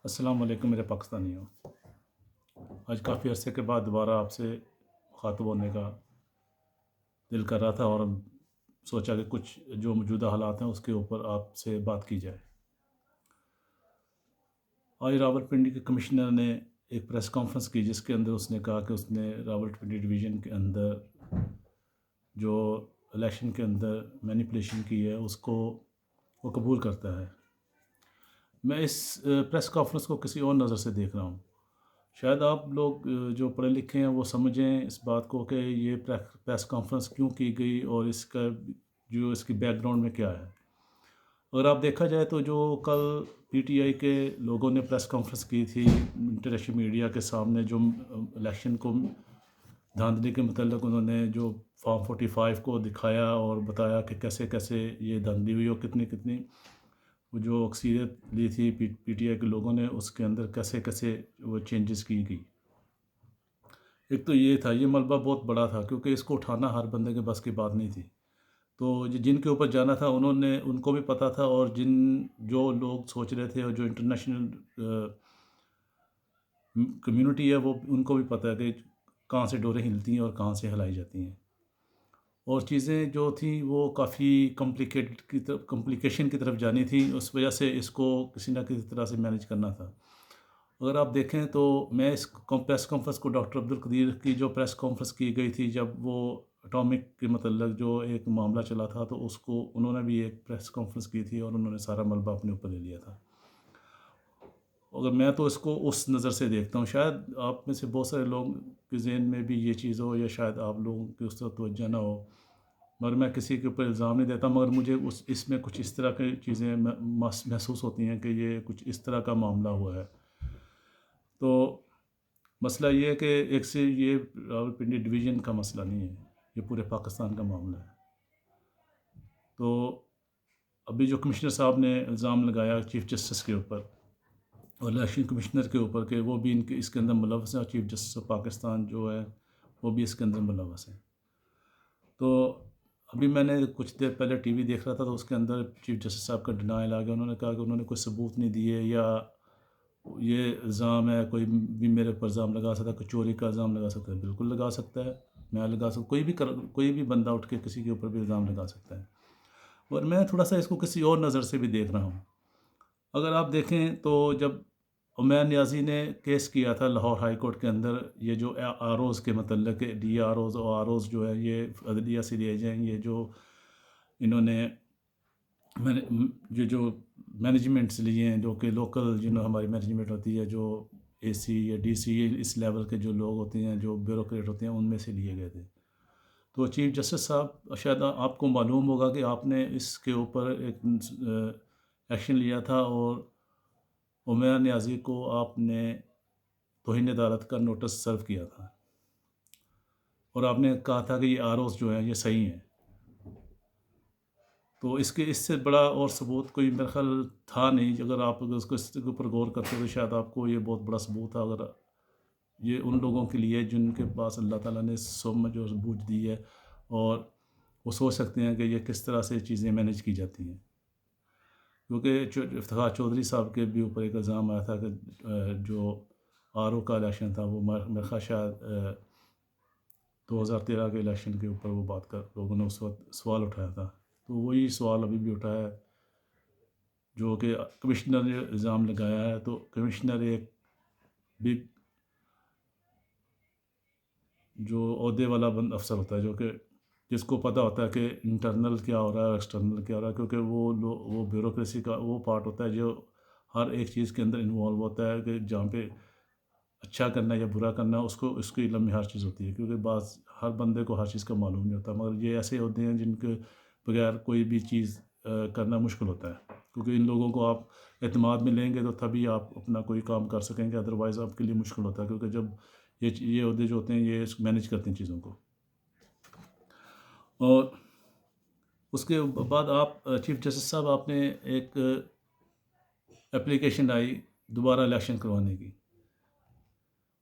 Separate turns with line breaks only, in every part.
السلام علیکم میرے پاکستانیوں. آج کافی عرصے کے بعد دوبارہ آپ سے مخاطب ہونے کا دل کر رہا تھا اور سوچا کہ کچھ جو موجودہ حالات ہیں اس کے اوپر آپ سے بات کی جائے. آج راولپنڈی کے کمشنر نے ایک پریس کانفرنس کی جس کے اندر اس نے کہا کہ اس نے راولپنڈی ڈویژن کے اندر جو الیکشن کے اندر مینیپولیشن کی ہے اس کو وہ قبول کرتا ہے. میں اس پریس کانفرنس کو کسی اور نظر سے دیکھ رہا ہوں. شاید آپ لوگ جو پڑھے لکھے ہیں وہ سمجھیں اس بات کو کہ یہ پریس کانفرنس کیوں کی گئی اور اس کا جو اس کی بیک گراؤنڈ میں کیا ہے. اگر آپ دیکھا جائے تو جو کل پی ٹی آئی کے لوگوں نے پریس کانفرنس کی تھی انٹرنیشنل میڈیا کے سامنے، جو الیکشن کو دھاندلی کے متعلق انہوں نے جو فارم 45 کو دکھایا اور بتایا کہ کیسے کیسے یہ دھاندلی ہوئی اور کتنی کتنی وہ جو اکثریت لی تھی پی ٹی آئی کے لوگوں نے، اس کے اندر کیسے کیسے وہ چینجز کی گئی. ایک تو یہ تھا، یہ ملبہ بہت بڑا تھا کیونکہ اس کو اٹھانا ہر بندے کے بس کی بات نہیں تھی. تو جن کے اوپر جانا تھا ان کو بھی پتہ تھا، اور جو لوگ سوچ رہے تھے اور جو انٹرنیشنل کمیونٹی ہے وہ ان کو بھی پتہ ہے کہ کہاں سے ڈوریں ہلتی ہیں اور کہاں سے ہلائی جاتی ہیں. اور چیزیں جو تھیں وہ کافی کمپلیکیشن کی طرف جانی تھی. اس وجہ سے اس کو کسی نہ کسی طرح سے مینیج کرنا تھا. اگر آپ دیکھیں تو میں اس پریس کانفرنس کو ڈاکٹر عبدالقدیر کی جو پریس کانفرنس کی گئی تھی جب وہ اٹامک کے متعلق جو ایک معاملہ چلا تھا، تو اس کو انہوں نے بھی ایک پریس کانفرنس کی تھی اور انہوں نے سارا ملبہ اپنے اوپر لے لیا تھا. اگر میں تو اس کو اس نظر سے دیکھتا ہوں. شاید آپ میں سے بہت سارے لوگ کے ذہن میں بھی یہ چیز ہو، یا شاید آپ لوگوں کی اس طرح توجہ نہ ہو، مگر میں کسی کے اوپر الزام نہیں دیتا، مگر مجھے اس میں کچھ اس طرح کی چیزیں محسوس ہوتی ہیں کہ یہ کچھ اس طرح کا معاملہ ہوا ہے. تو مسئلہ یہ ہے کہ ایک سے یہ راولپنڈی ڈویژن کا مسئلہ نہیں ہے، یہ پورے پاکستان کا معاملہ ہے. تو ابھی جو کمشنر صاحب نے الزام لگایا چیف جسٹس کے اوپر اور الیکشن کمشنر کے اوپر کہ وہ بھی اس کے اندر ملوث ہیں، اور چیف جسٹس آف پاکستان جو ہے وہ بھی اس کے اندر ملوث ہیں. تو ابھی میں نے کچھ دیر پہلے ٹی وی دیکھ رہا تھا، تو اس کے اندر چیف جسٹس صاحب کا ڈینائل آ گیا. انہوں نے کہا کہ انہوں نے کوئی ثبوت نہیں دیے، یا یہ الزام ہے کوئی بھی میرے اوپر الزام لگا سکتا ہے، کوئی چوری کا الزام لگا سکتا ہے. بالکل لگا سکتا ہے، میں لگا سکتا، کوئی بھی بندہ اٹھ کے کسی کے اوپر بھی الزام لگا سکتا ہے. اور میں تھوڑا سا اس کو کسی اور نظر سے بھی دیکھ رہا ہوں. اگر آپ دیکھیں تو جب عمیر نیازی نے کیس کیا تھا لاہور ہائی کورٹ کے اندر، یہ جو آر اوز کے متعلق ڈی آر اوز اور آر اوز جو ہے یہ عدلیہ سے لیے جائیں، یہ جو انہوں نے جو مینجمنٹس لیے ہیں، جو کہ لوکل ہماری مینجمنٹ ہوتی ہے، جو اے سی یا ڈی سی اس لیول کے جو لوگ ہوتے ہیں، جو بیوروکریٹ ہوتے ہیں، ان میں سے لیے گئے تھے. تو چیف جسٹس صاحب، شاید آپ کو معلوم ہوگا کہ آپ نے اس کے اوپر ایک ایکشن لیا تھا، اور عمیر نیازی کو آپ نے توہین عدالت کا نوٹس سرو کیا تھا، اور آپ نے کہا تھا کہ یہ آر اوز جو ہیں یہ صحیح ہیں. تو اس سے بڑا اور ثبوت کوئی میرا خیال تھا نہیں. اگر آپ اس کے اوپر غور کرتے تو شاید آپ کو یہ بہت بڑا ثبوت تھا. اگر یہ ان لوگوں کے لیے جن کے پاس اللہ تعالیٰ نے سمجھ اور بوجھ دی ہے، اور وہ سوچ سکتے ہیں کہ یہ کس طرح سے چیزیں مینیج کی جاتی ہیں. کیونکہ افتخار چودھری صاحب کے بھی اوپر ایک الزام آیا تھا کہ جو آر او کا الیکشن تھا، وہ میرا خیال شاید 2013 کے الیکشن کے اوپر وہ بات کر لوگوں نے اس وقت سوال اٹھایا تھا. تو وہی سوال ابھی بھی اٹھایا ہے، جو کہ کمشنر نے الزام لگایا ہے. تو کمشنر ایک بگ جو عہدے والا افسر ہوتا ہے، جو کہ جس کو پتہ ہوتا ہے کہ انٹرنل کیا ہو رہا ہے اور ایکسٹرنل کیا ہو رہا ہے، کیونکہ وہ بیوروکریسی کا وہ پارٹ ہوتا ہے جو ہر ایک چیز کے اندر انوالو ہوتا ہے، کہ جہاں پہ اچھا کرنا یا برا کرنا اس کی علم میں ہر چیز ہوتی ہے. کیونکہ ہر بندے کو ہر چیز کا معلوم نہیں ہوتا، مگر یہ ایسے ہوتے ہیں جن کے بغیر کوئی بھی چیز کرنا مشکل ہوتا ہے. کیونکہ ان لوگوں کو آپ اعتماد میں لیں گے تو تبھی آپ اپنا کوئی کام کر سکیں گے، ادروائز آپ کے لیے مشکل ہوتا ہے. کیونکہ جب یہ عہدے جو ہوتے ہیں یہ مینیج کرتے ہیں چیزوں کو. اور اس کے بعد چیف جسٹس صاحب، آپ نے ایک اپلیکیشن آئی دوبارہ الیکشن کروانے کی،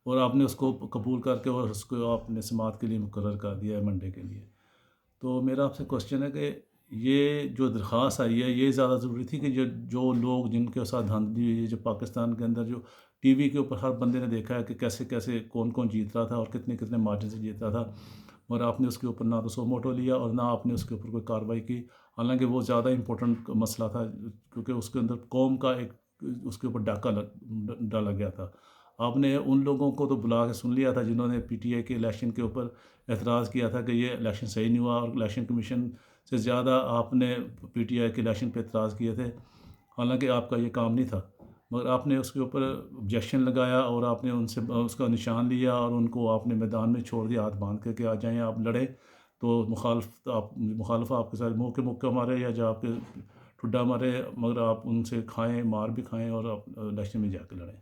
اور آپ نے اس کو قبول کر کے اور اس کو آپ نے سماعت کے لیے مقرر کر دیا ہے منڈے کے لیے. تو میرا آپ سے کوشچن ہے کہ یہ جو درخواست آئی ہے یہ زیادہ ضروری تھی کہ جو لوگ جن کے ساتھ دھاندلی ہوئی ہے، جو پاکستان کے اندر جو ٹی وی کے اوپر ہر بندے نے دیکھا ہے کہ کیسے کیسے کون کون جیت رہا تھا اور کتنے کتنے مارجن سے جیت رہا تھا، اور آپ نے اس کے اوپر نہ تو سو موٹو لیا اور نہ آپ نے اس کے اوپر کوئی کارروائی کی، حالانکہ وہ زیادہ امپورٹنٹ مسئلہ تھا کیونکہ اس کے اندر قوم کا ایک اس کے اوپر ڈاکہ ڈالا گیا تھا۔ آپ نے ان لوگوں کو تو بلا کے سن لیا تھا جنہوں نے پی ٹی آئی کے الیکشن کے اوپر اعتراض کیا تھا کہ یہ الیکشن صحیح نہیں ہوا، اور الیکشن کمیشن سے زیادہ آپ نے پی ٹی آئی کے الیکشن پہ اعتراض کیے تھے، حالانکہ آپ کا یہ کام نہیں تھا، مگر آپ نے اس کے اوپر آبجیکشن لگایا اور آپ نے ان سے اس کا نشان لیا اور ان کو آپ نے میدان میں چھوڑ دیا ہاتھ باندھ کے کہ آ جائیں آپ لڑیں، تو مخالف آپ کے ساتھ منہ کے مکہ مارے یا جا کے ٹھڈا مارے، مگر آپ ان سے کھائیں، مار بھی کھائیں اور آپ الیکشن میں جا کے لڑیں۔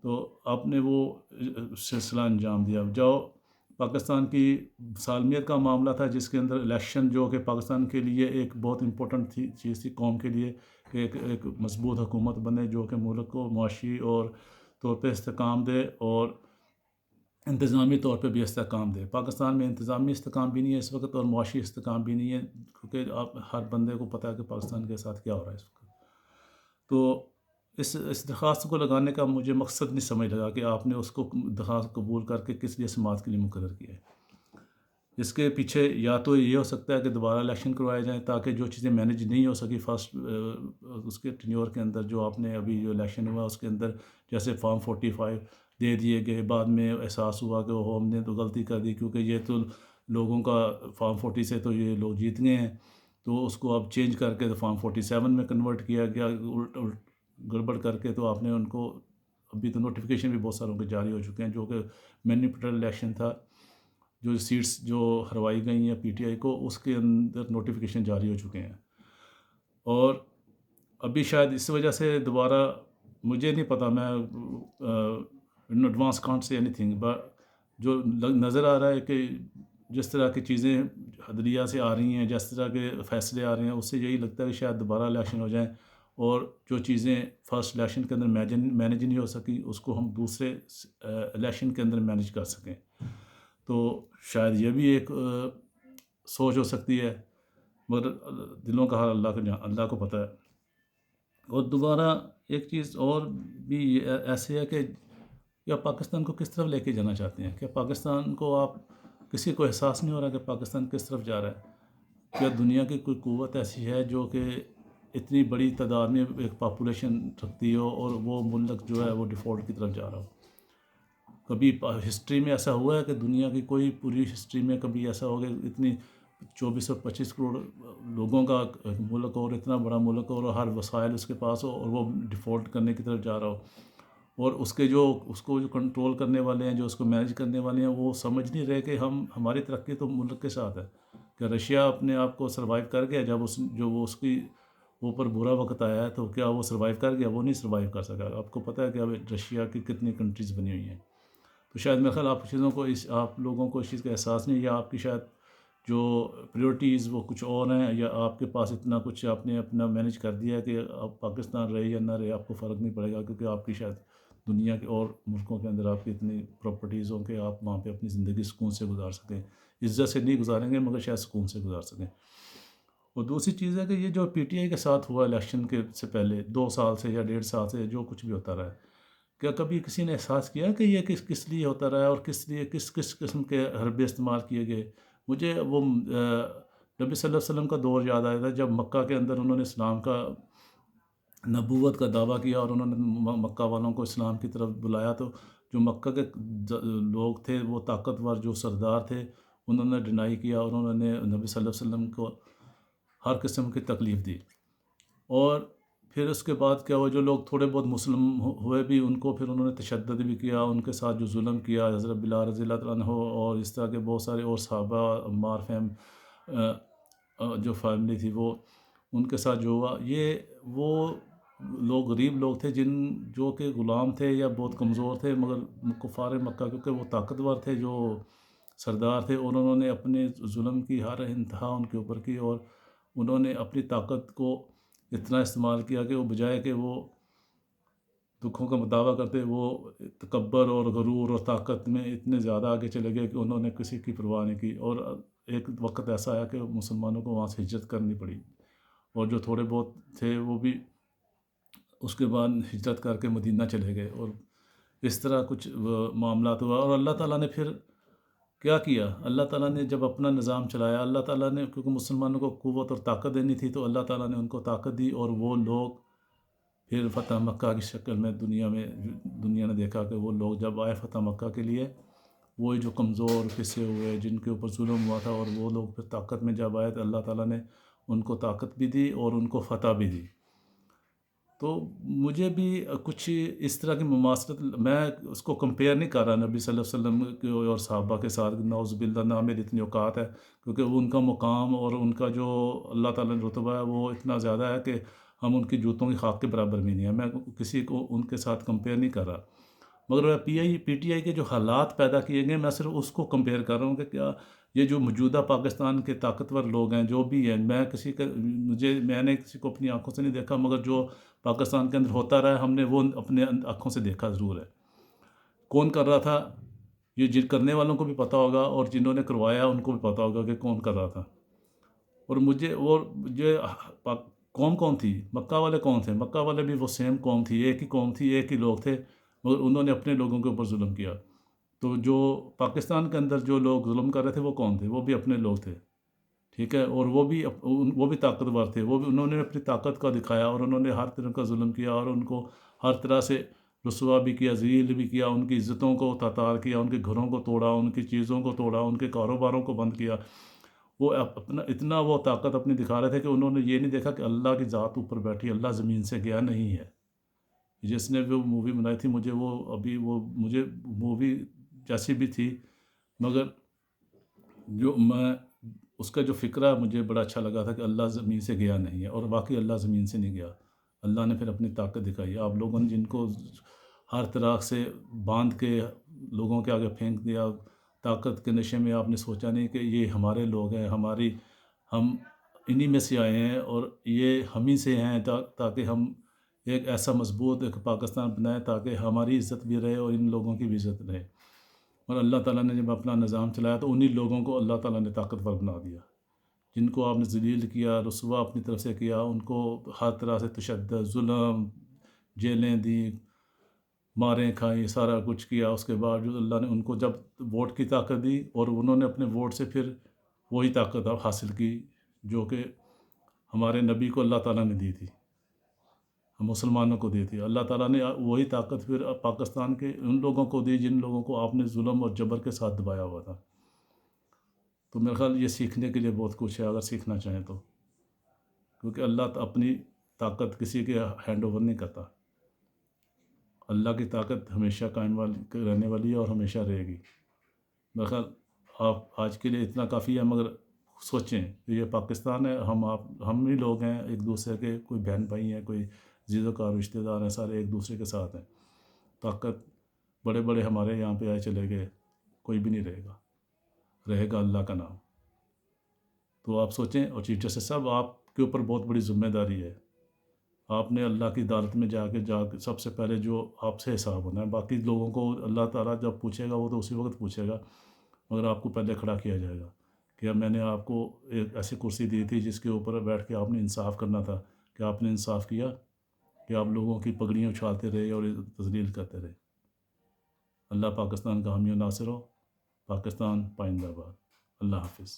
تو آپ نے وہ سلسلہ انجام دیا۔ جو پاکستان کی سالمیت کا معاملہ تھا جس کے اندر الیکشن جو کہ پاکستان کے لیے ایک بہت امپورٹنٹ چیز تھی قوم کے لیے کہ ایک مضبوط حکومت بنے جو کہ ملک کو معاشی اور طور پہ استحکام دے اور انتظامی طور پہ بھی استحکام دے۔ پاکستان میں انتظامی استحکام بھی نہیں ہے اس وقت اور معاشی استحکام بھی نہیں ہے، کیونکہ آپ ہر بندے کو پتہ ہے کہ پاکستان کے ساتھ کیا ہو رہا ہے اس وقت۔ تو اس درخواست کو لگانے کا مجھے مقصد نہیں سمجھ لگا کہ آپ نے اس کو درخواست قبول کر کے کس لیے سماعت کے لیے مقرر کیا ہے۔ اس کے پیچھے یا تو یہ ہو سکتا ہے کہ دوبارہ الیکشن کروائے جائیں تاکہ جو چیزیں مینیج نہیں ہو سکی فرسٹ اس کے ٹینیور کے اندر، جو آپ نے ابھی جو الیکشن ہوا اس کے اندر جیسے فارم 45 دے دیے گئے، بعد میں احساس ہوا کہ وہ ہم نے تو غلطی کر دی کیونکہ یہ تو لوگوں کا فارم 40 سے تو یہ لوگ جیت گئے ہیں، تو اس کو اب چینج کر کے تو فارم 47 میں کنورٹ کیا گیا گڑبڑ کر کے، تو آپ نے ان کو ابھی تو نوٹیفیکیشن بھی بہت ساروں کے جاری ہو چکے ہیں جو کہ مینیپولیٹڈ الیکشن تھا، جو سیٹس جو ہروائی گئی ہیں پی ٹی آئی کو اس کے اندر نوٹیفیکیشن جاری ہو چکے ہیں، اور ابھی شاید اس وجہ سے دوبارہ مجھے نہیں پتہ، میں in advance can't say any thing, but جو نظر آ رہا ہے کہ جس طرح کی چیزیں عدلیہ سے آ رہی ہیں، جس طرح کے فیصلے آ رہے ہیں، اس سے یہی لگتا ہے کہ شاید دوبارہ الیکشن ہو جائیں اور جو چیزیں فرسٹ الیکشن کے اندر مینیج نہیں ہو سکی اس کو ہم دوسرے الیکشن کے اندر مینیج کر سکیں، تو شاید یہ بھی ایک سوچ ہو سکتی ہے، مگر دلوں کا حال اللہ کو پتہ ہے۔ اور دوبارہ ایک چیز اور بھی ایسے ہے کہ یا پاکستان کو کس طرف لے کے جانا چاہتے ہیں، کہ پاکستان کو آپ کسی کو احساس نہیں ہو رہا کہ پاکستان کس طرف جا رہا ہے؟ کیا دنیا کی کوئی قوت ایسی ہے جو کہ اتنی بڑی تعداد میں ایک پاپولیشن رکھتی ہو اور وہ ملک جو ہے وہ ڈیفالٹ کی طرف جا رہا ہو؟ کبھی ہسٹری میں ایسا ہوا ہے کہ دنیا کی کوئی پوری ہسٹری میں کبھی ایسا ہو گیا اتنی 24 اور 25 کروڑ لوگوں کا ملک اور اتنا بڑا ملک اور ہر وسائل اس کے پاس ہو اور وہ ڈیفالٹ کرنے کی طرف جا رہا ہو، اور اس کو جو کنٹرول کرنے والے ہیں، جو اس کو مینیج کرنے والے ہیں، وہ سمجھ نہیں رہے کہ ہماری ترقی تو ملک کے ساتھ ہے، کہ رشیا اپنے آپ کو سروائیو کر گیا جب اس کی اوپر برا وقت آیا ہے، تو کیا وہ سروائیو کر گیا؟ وہ نہیں سروائیو کر سکا۔ آپ کو پتہ ہے کہ اب رشیا کی کتنی کنٹریز بنی ہوئی ہیں، تو شاید میرا خیال آپ لوگوں کو اس چیز کا احساس نہیں ہے، یا آپ کی شاید جو پریورٹیز وہ کچھ اور ہیں، یا آپ کے پاس اتنا کچھ آپ نے اپنا مینیج کر دیا ہے کہ آپ پاکستان رہے یا نہ رہے آپ کو فرق نہیں پڑے گا، کیونکہ آپ کی شاید دنیا کے اور ملکوں کے اندر آپ کی اتنی پراپرٹیز ہوں کہ آپ وہاں پہ اپنی زندگی سکون سے گزار سکیں، عزت سے نہیں گزاریں گے مگر شاید سکون سے گزار سکیں۔ اور دوسری چیز ہے کہ یہ جو پی ٹی آئی کے ساتھ ہوا الیکشن کے سے پہلے 2 سال سے یا 1.5 سال سے جو کچھ بھی ہوتا رہا ہے، کیا کبھی کسی نے احساس کیا کہ یہ کس لیے ہوتا رہا ہے اور کس لیے کس قسم کے حربے استعمال کیے گئے؟ مجھے وہ نبی صلی اللہ علیہ وسلم کا دور یاد آیا تھا جب مکہ کے اندر انہوں نے اسلام کا نبوت کا دعویٰ کیا اور انہوں نے مکہ والوں کو اسلام کی طرف بلایا، تو جو مکہ کے لوگ تھے وہ طاقتور جو سردار تھے انہوں نے ڈینائی کیا اور انہوں نے نبی صلی اللہ علیہ وسلم کو ہر قسم کی تکلیف دی، اور پھر اس کے بعد کیا ہوا، جو لوگ تھوڑے بہت مسلم ہوئے بھی ان کو پھر انہوں نے تشدد بھی کیا، ان کے ساتھ جو ظلم کیا، حضرت بلال رضی اللہ عنہ اور اس طرح کے بہت سارے اور صحابہ، عمار جو فیملی تھی وہ ان کے ساتھ جو ہوا، یہ وہ لوگ غریب لوگ تھے جو کہ غلام تھے یا بہت کمزور تھے، مگر کفار مکہ کیونکہ وہ طاقتور تھے جو سردار تھے، اور انہوں نے اپنے ظلم کی ہر انتہا ان کے اوپر کی، اور انہوں نے اپنی طاقت کو اتنا استعمال کیا کہ وہ بجائے کہ وہ دکھوں کا مداوع کرتے، وہ تکبر اور غرور اور طاقت میں اتنے زیادہ آگے چلے گئے کہ انہوں نے کسی کی پرواہ نہیں کی، اور ایک وقت ایسا آیا کہ مسلمانوں کو وہاں سے ہجرت کرنی پڑی، اور جو تھوڑے بہت تھے وہ بھی اس کے بعد ہجرت کر کے مدینہ چلے گئے، اور اس طرح کچھ معاملات ہوا۔ اور اللہ تعالیٰ نے پھر کیا کیا؟ اللہ تعالیٰ نے جب اپنا نظام چلایا، اللہ تعالیٰ نے کیونکہ مسلمانوں کو قوت اور طاقت دینی تھی، تو اللہ تعالیٰ نے ان کو طاقت دی، اور وہ لوگ پھر فتح مکہ کی شکل میں دنیا نے دیکھا کہ وہ لوگ جب آئے فتح مکہ کے لیے، وہ جو کمزور پسے ہوئے جن کے اوپر ظلم ہوا تھا، اور وہ لوگ پھر طاقت میں جب آئے تو اللہ تعالیٰ نے ان کو طاقت بھی دی اور ان کو فتح بھی دی۔ تو مجھے بھی کچھ اس طرح کی مماثلت، میں اس کو کمپیئر نہیں کر رہا نبی صلی اللہ علیہ وسلم کے اور صحابہ کے ساتھ، نعوذ باللہ، نہ میری اتنی اوقات ہے، کیونکہ وہ ان کا مقام اور ان کا جو اللہ تعالیٰ نے رتبہ ہے وہ اتنا زیادہ ہے کہ ہم ان کی جوتوں کی خاک کے برابر بھی نہیں ہیں۔ میں کسی کو ان کے ساتھ کمپیئر نہیں کر رہا، مگر میں پی ٹی آئی کے جو حالات پیدا کیے گئے، میں صرف اس کو کمپیئر کر رہا ہوں کہ کیا یہ جو موجودہ پاکستان کے طاقتور لوگ ہیں جو بھی ہیں، میں نے کسی کو اپنی آنکھوں سے نہیں دیکھا، مگر جو پاکستان کے اندر ہوتا رہا ہے، ہم نے وہ اپنے آنکھوں سے دیکھا ضرور ہے۔ کون کر رہا تھا یہ جن کرنے والوں کو بھی پتہ ہوگا، اور جنہوں نے کروایا ان کو بھی پتہ ہوگا کہ کون کر رہا تھا۔ اور مجھے قوم کون تھی؟ مکہ والے کون تھے؟ مکہ والے بھی وہ سیم قوم تھی، ایک ہی قوم تھی، ایک ہی لوگ تھے، مگر انہوں نے اپنے لوگوں کے اوپر ظلم کیا۔ تو جو پاکستان کے اندر جو لوگ ظلم کر رہے تھے وہ کون تھے؟ وہ بھی اپنے لوگ تھے، ٹھیک ہے، اور وہ بھی طاقتور تھے، انہوں نے اپنی طاقت کا دکھایا، اور انہوں نے ہر طرح کا ظلم کیا، اور ان کو ہر طرح سے رسوا بھی کیا، ذلیل بھی کیا، ان کی عزتوں کو تاتار کیا، ان کے گھروں کو توڑا، ان کی چیزوں کو توڑا، ان کے کاروباروں کو بند کیا۔ وہ اتنا وہ طاقت اپنی دکھا رہے تھے کہ انہوں نے یہ نہیں دیکھا کہ اللہ کی ذات اوپر بیٹھی، اللہ زمین سے گیا نہیں ہے۔ جس نے وہ مووی بنائی تھی، مجھے مووی جیسی بھی تھی، مگر میں اس کا جو فکرہ مجھے بڑا اچھا لگا تھا کہ اللہ زمین سے گیا نہیں ہے، اور واقعی اللہ زمین سے نہیں گیا۔ اللہ نے پھر اپنی طاقت دکھائی۔ آپ لوگوں نے جن کو ہر طرح سے باندھ کے لوگوں کے آگے پھینک دیا، طاقت کے نشے میں آپ نے سوچا نہیں کہ یہ ہمارے لوگ ہیں، ہم انہی میں سے آئے ہیں، اور یہ ہم ہی سے ہیں، تاکہ ہم ایک ایسا مضبوط ایک پاکستان بنائیں تاکہ ہماری عزت بھی رہے اور ان لوگوں کی بھی عزت رہے۔ اور اللہ تعالیٰ نے جب اپنا نظام چلایا تو انہی لوگوں کو اللہ تعالیٰ نے طاقتور بنا دیا، جن کو آپ نے ذلیل کیا، رسوا اپنی طرف سے کیا، ان کو ہر طرح سے تشدد، ظلم، جیلیں دی، ماریں کھائیں، سارا کچھ کیا۔ اس کے بعد جو اللہ نے ان کو جب ووٹ کی طاقت دی، اور انہوں نے اپنے ووٹ سے پھر وہی طاقت حاصل کی جو کہ ہمارے نبی کو اللہ تعالیٰ نے دی تھی، ہم مسلمانوں کو دی تھی۔ اللہ تعالیٰ نے وہی طاقت پھر پاکستان کے ان لوگوں کو دی جن لوگوں کو آپ نے ظلم اور جبر کے ساتھ دبایا ہوا تھا۔ تو میرے خیال یہ سیکھنے کے لیے بہت کچھ ہے، اگر سیکھنا چاہیں تو، کیونکہ اللہ اپنی طاقت کسی کے ہینڈ اوور نہیں کرتا۔ اللہ کی طاقت ہمیشہ قائم رہنے والی ہے اور ہمیشہ رہے گی۔ میرے خیال آپ آج کے لیے اتنا کافی ہے، مگر سوچیں کہ یہ پاکستان ہے، ہم ہی لوگ ہیں، ایک دوسرے کے کوئی بہن بھائی ہیں، کوئی عزیز و کار رشتہ دار ہیں، سارے ایک دوسرے کے ساتھ ہیں۔ طاقت بڑے بڑے ہمارے یہاں پہ آئے چلے گئے، کوئی بھی نہیں رہے گا اللہ کا نام۔ تو آپ سوچیں، اور چیف جسٹس صاحب آپ کے اوپر بہت بڑی ذمہ داری ہے۔ آپ نے اللہ کی عدالت میں جا کے سب سے پہلے جو آپ سے حساب ہونا ہے، باقی لوگوں کو اللہ تعالیٰ جب پوچھے گا وہ تو اسی وقت پوچھے گا، مگر آپ کو پہلے کھڑا کیا جائے گا کہ میں نے آپ کو ایک ایسی کرسی دی تھی جس کے اوپر بیٹھ کے آپ نے انصاف کرنا تھا، کہ آپ نے انصاف کیا کہ آپ لوگوں کی پگڑیاں اچھالتے رہے اور تذلیل کرتے رہے۔ اللہ پاکستان کا حامی و ناصر ہو، پاکستان پائندہ باد۔ اللہ حافظ۔